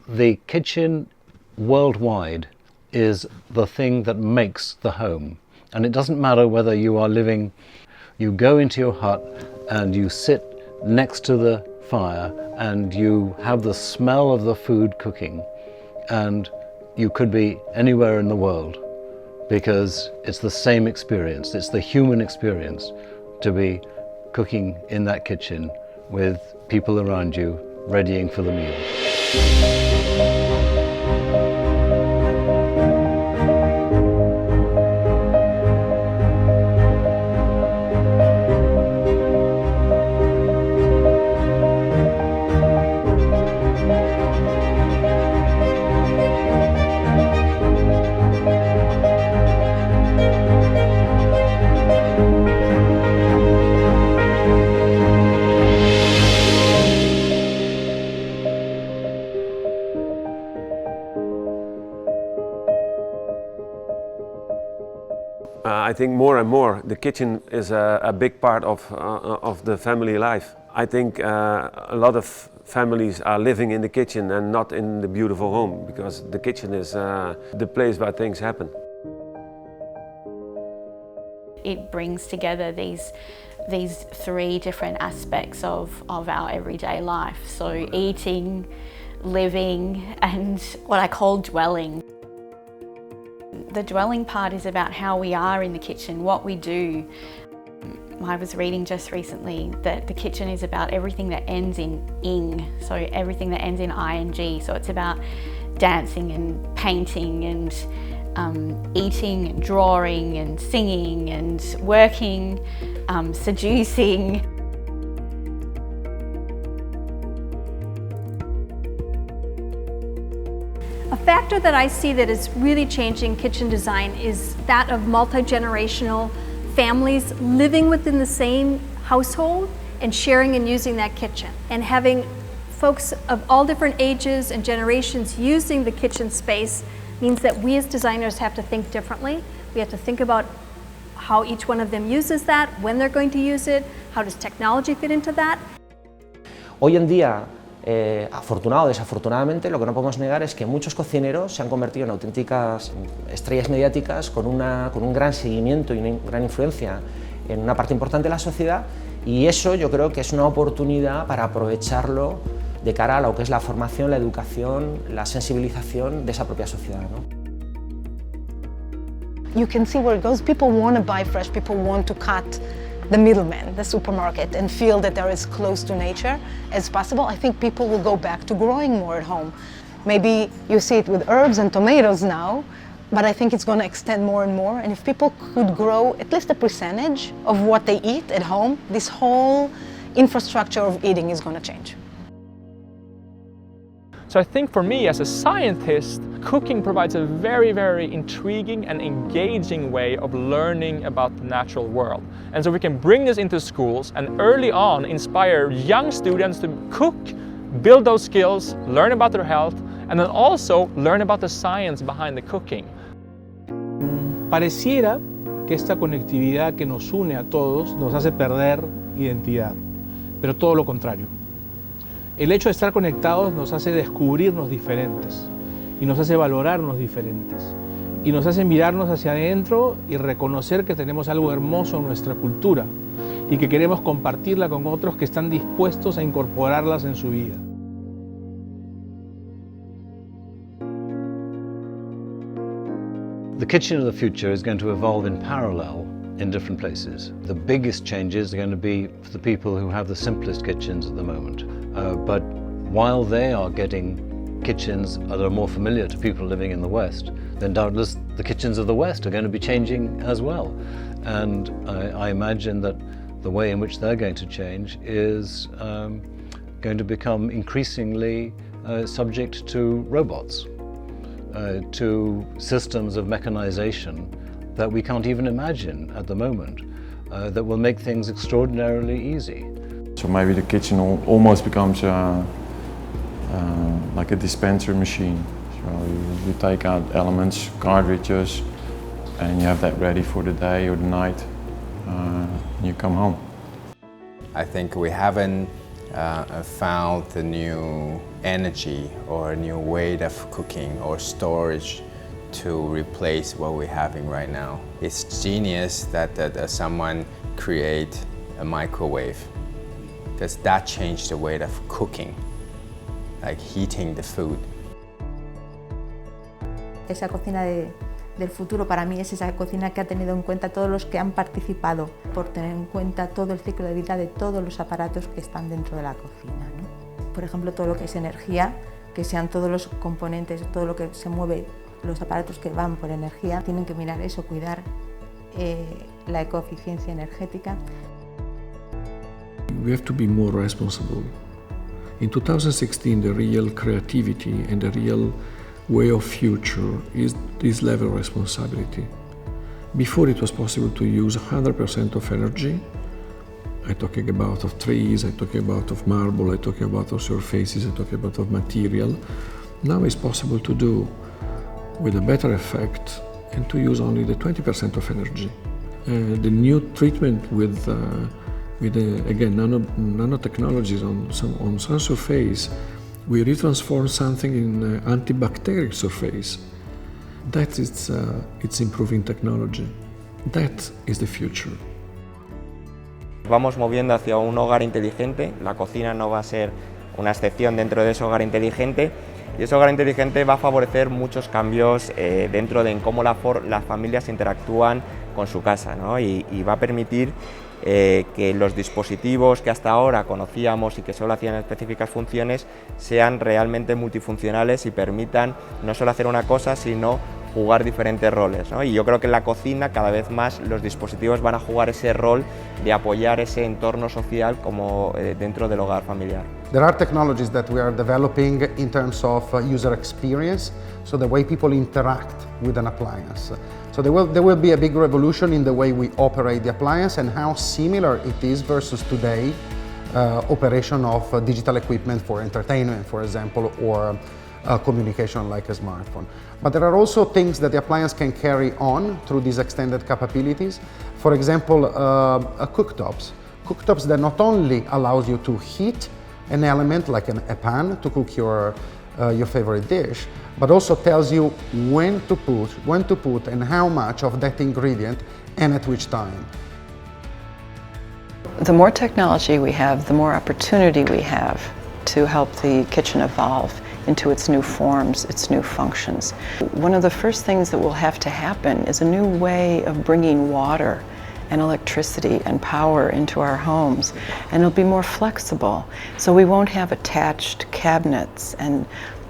the kitchen worldwide is the thing that makes the home. And it doesn't matter whether you are living, you go into your hut and you sit next to the fire and you have the smell of the food cooking, and you could be anywhere in the world, because it's the same experience. It's the human experience to be cooking in that kitchen with people around you readying for the meal. I think more and more the kitchen is a big part of the family life. I think a lot of families are living in the kitchen and not in the beautiful home, because the kitchen is the place where things happen. It brings together these three different aspects of our everyday life. So eating, living, and what I call dwelling. The dwelling part is about how we are in the kitchen, what we do. I was reading just recently that the kitchen is about everything that ends in ing, so everything that ends in ing. So it's about dancing and painting and eating and drawing and singing and working, seducing. A factor that I see that is really changing kitchen design is that of multi-generational families living within the same household and sharing and using that kitchen. And having folks of all different ages and generations using the kitchen space means that we as designers have to think differently. We have to think about how each one of them uses that, when they're going to use it, how does technology fit into that. Hoy en día, afortunado o desafortunadamente, lo que no podemos negar es que muchos cocineros se han convertido en auténticas estrellas mediáticas con un gran seguimiento y una gran influencia en una parte importante de la sociedad, y eso yo creo que es una oportunidad para aprovecharlo de cara a lo que es la formación, la educación, la sensibilización de esa propia sociedad, ¿no? You can see where it goes. People want to buy fresh, people want to cut the middleman, the supermarket, and feel that they're as close to nature as possible. I think people will go back to growing more at home. Maybe you see it with herbs and tomatoes now, but I think it's going to extend more and more. And if people could grow at least a percentage of what they eat at home, this whole infrastructure of eating is going to change. So I think for me as a scientist, cooking provides a very, very intriguing and engaging way of learning about the natural world. And so we can bring this into schools and early on inspire young students to cook, build those skills, learn about their health, and then also learn about the science behind the cooking. Pareciera que esta conectividad que nos une a todos nos hace perder identidad, pero todo lo contrario. El hecho de estar conectados nos hace descubrirnos diferentes y nos hace valorarnos diferentes y nos hace mirarnos hacia adentro y reconocer que tenemos algo hermoso en nuestra cultura y que queremos compartirla con otros que están dispuestos a incorporarlas en su vida. The kitchen of the future is going to evolve in parallel in different places. The biggest changes are going to be for the people who have the simplest kitchens at the moment. But while they are getting kitchens that are more familiar to people living in the West, then doubtless the kitchens of the West are going to be changing as well. And I imagine that the way in which they're going to change is going to become increasingly subject to robots, to systems of mechanization that we can't even imagine at the moment, that will make things extraordinarily easy. So maybe the kitchen almost becomes like a dispenser machine. So you take out elements, cartridges, and you have that ready for the day or the night, and you come home. I think we haven't found the new energy or a new way of cooking or storage to replace what we're having right now. It's genius that someone create a microwave, because that changed the way of cooking, like heating the food. Esa cocina del futuro para mí es esa cocina que ha tenido en cuenta todos los que han participado, por tener en cuenta todo el ciclo de vida de todos los aparatos que están dentro de la cocina, ¿no? Por ejemplo, todo lo que es energía, que sean todos los componentes, todo lo que se mueve, los aparatos que van por energía, tienen que mirar eso, cuidar la ecoeficiencia energética. We have to be more responsible. In 2016, the real creativity and the real way of future is this level of responsibility. Before it was possible to use 100% of energy. I'm talking about of trees, I'm talking about of marble, I'm talking about of surfaces, I'm talking about of material. Now it's possible to do with a better effect and to use only the 20% of energy. The new treatment with again nanotechnologies on some surface, we retransform something in antibacterial surface. That is it's improving technology. That is the future. Vamos moviendo hacia un hogar inteligente. La cocina no va a ser una excepción dentro de ese hogar inteligente, y ese hogar inteligente va a favorecer muchos cambios dentro de cómo las familias interactúan con su casa, ¿no? Y va a permitir que los dispositivos que hasta ahora conocíamos y que solo hacían específicas funciones sean realmente multifuncionales y permitan no solo hacer una cosa, sino jugar diferentes roles, ¿no? Y yo creo que en la cocina cada vez más los dispositivos van a jugar ese rol de apoyar ese entorno social como dentro del hogar familiar. There are technologies that we are developing in terms of user experience, so the way people interact with an appliance. So there will be a big revolution in the way we operate the appliance and how similar it is versus today operation of digital equipment for entertainment, for example, or communication like a smartphone. But there are also things that the appliance can carry on through these extended capabilities. For example, cooktops. Cooktops that not only allows you to heat an element like a pan to cook your favorite dish, but also tells you when to put and how much of that ingredient and at which time. The more technology we have, the more opportunity we have to help the kitchen evolve into its new forms, its new functions. One of the first things that will have to happen is a new way of bringing water and electricity and power into our homes, and it'll be more flexible. So we won't have attached cabinets, and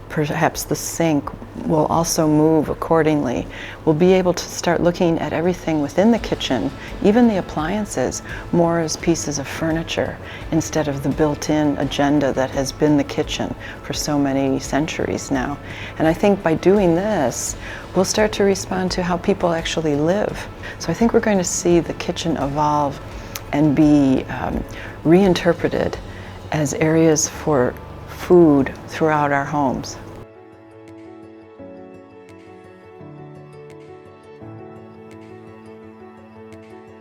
perhaps the sink will also move accordingly. We'll be able to start looking at everything within the kitchen, even the appliances, more as pieces of furniture instead of the built-in agenda that has been the kitchen for so many centuries now. And I think by doing this, we'll start to respond to how people actually live. So I think we're going to see the kitchen evolve and be reinterpreted as areas for food throughout our homes.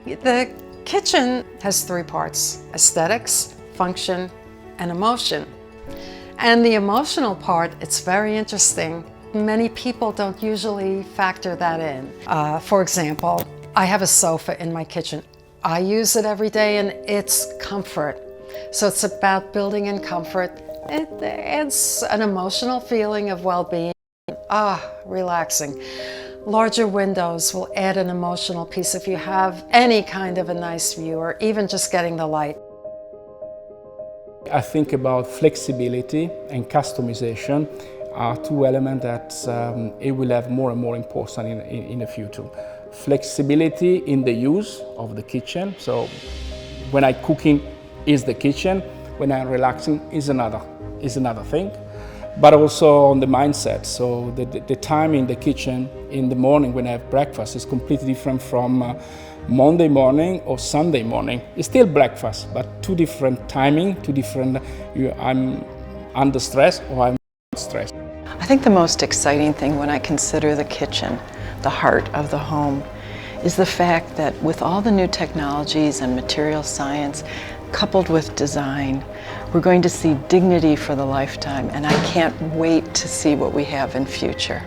The kitchen has three parts: aesthetics, function, and emotion. And the emotional part, it's very interesting. Many people don't usually factor that in. For example, I have a sofa in my kitchen. I use it every day and it's comfort. So it's about building in comfort. It's an emotional feeling of well-being. Relaxing. Larger windows will add an emotional piece if you have any kind of a nice view or even just getting the light. I think about flexibility and customization are two elements that it will have more and more important in the future. Flexibility in the use of the kitchen. So when I'm cooking is the kitchen, when I'm relaxing is another thing. But also on the mindset. So the time in the kitchen in the morning when I have breakfast is completely different from Monday morning or Sunday morning. It's still breakfast, but two different timing, two different, I'm under stress or I'm not stressed. I think the most exciting thing when I consider the kitchen, the heart of the home, is the fact that with all the new technologies and material science, coupled with design, We're going to see dignity for the lifetime, and I can't wait to see what we have in future.